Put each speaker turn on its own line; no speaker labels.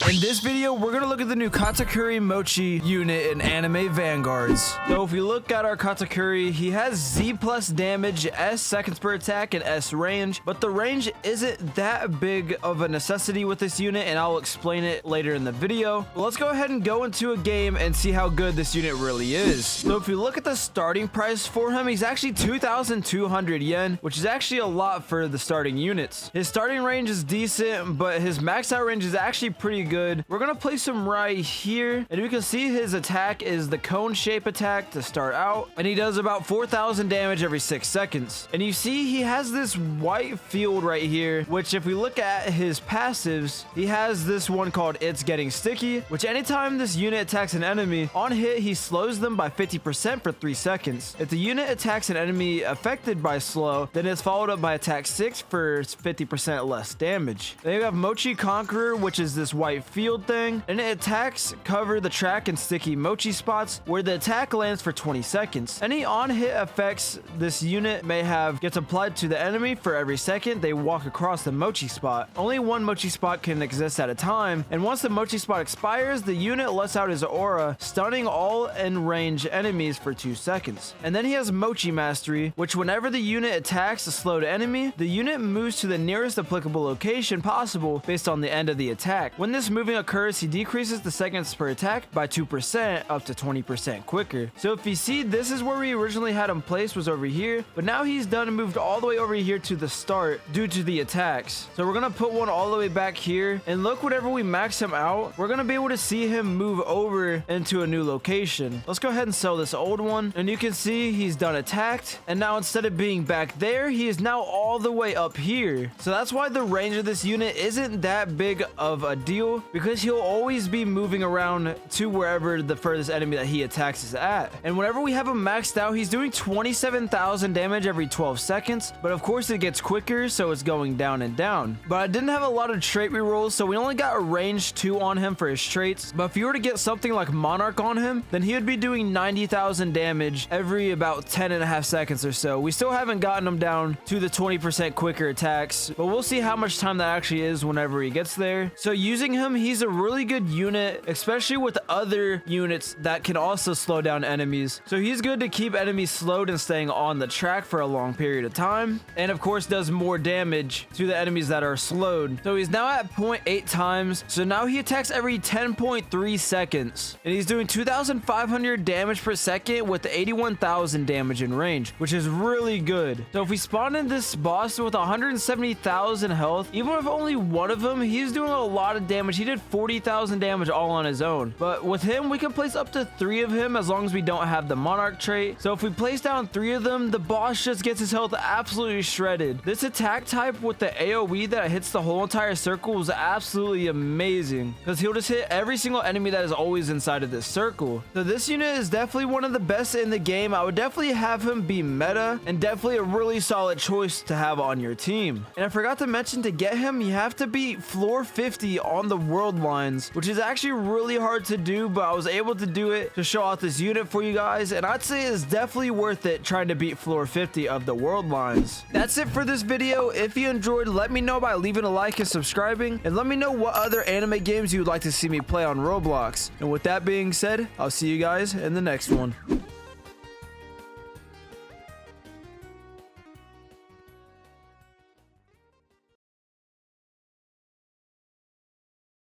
In this video, we're gonna look at the new Katakuri Mochi unit in anime Vanguards. So if we look at our Katakuri, he has Z plus damage, S seconds per attack, and S range, but the range isn't that big of a necessity with this unit, and I'll explain it later in the video. But let's go ahead and go into a game and see how good this unit really is. So if we look at the starting price for him, he's actually 2,200 yen, which is actually a lot for the starting units. His starting range is decent, but his max out range is actually pretty good. We're gonna place him right here, and we can see his attack is the cone shape attack to start out, and he does about 4,000 damage every 6 seconds. And you see he has this white field right here, which if we look at his passives, he has this one called It's Getting Sticky, which anytime this unit attacks an enemy, on hit he slows them by 50% for 3 seconds. If the unit attacks an enemy affected by slow, then it's followed up by attack 6 for 50% less damage. Then you have Mochi Conqueror, which is this white field thing, and it attacks cover the track and sticky Mochi spots where the attack lands for 20 seconds. Any on-hit effects this unit may have gets applied to the enemy for every second they walk across the Mochi spot. Only one Mochi spot can exist at a time, and once the Mochi spot expires, the unit lets out his aura, stunning all in range enemies for 2 seconds. And then he has Mochi Mastery, which whenever the unit attacks a slowed enemy, the unit moves to the nearest applicable location possible based on the end of the attack. When this moving occurs, he decreases the seconds per attack by 2% up to 20% quicker. So if you see, this is where we originally had him placed, was over here, but now he's done and moved all the way over here to the start due to the attacks. So we're gonna put one all the way back here, and look, whenever we max him out, we're gonna be able to see him move over into a new location. Let's go ahead and sell this old one, and you can see he's done attacked, and now instead of being back there, he is now all the way up here. So that's why the range of this unit isn't that big of a deal, because he'll always be moving around to wherever the furthest enemy that he attacks is at. And whenever we have him maxed out, he's doing 27,000 damage every 12 seconds, but of course it gets quicker, so it's going down and down. But I didn't have a lot of trait rerolls, so we only got a range 2 on him for his traits. But if you were to get something like Monarch on him, then he would be doing 90,000 damage every about 10.5 seconds or so. We still haven't gotten him down to the 20% quicker attacks, but we'll see how much time that actually is whenever he gets there. So using him, he's a really good unit, especially with other units that can also slow down enemies. So he's good to keep enemies slowed and staying on the track for a long period of time, and of course does more damage to the enemies that are slowed. So he's now at 0.8 times, so now he attacks every 10.3 seconds, and he's doing 2,500 damage per second with 81,000 damage in range, which is really good. So if we spawn in this boss with 170,000 health, even with only one of them, he's doing a lot of damage. He did 40,000 damage all on his own, but with him we can place up to 3 of him as long as we don't have the Monarch trait. So if we place down 3 of them, the boss just gets his health absolutely shredded. This attack type with the AoE that hits the whole entire circle was absolutely amazing, because he'll just hit every single enemy that is always inside of this circle. So this unit is definitely one of the best in the game. I would definitely have him be meta, and definitely a really solid choice to have on your team. And I forgot to mention, to get him you have to beat floor 50 on the Worldlines, which is actually really hard to do, but I was able to do it to show out this unit for you guys, and I'd say it's definitely worth it trying to beat floor 50 of the Worldlines. That's it for this video. If you enjoyed, let me know by leaving a like and subscribing, and let me know what other anime games you would like to see me play on Roblox. And with that being said, I'll see you guys in the next one.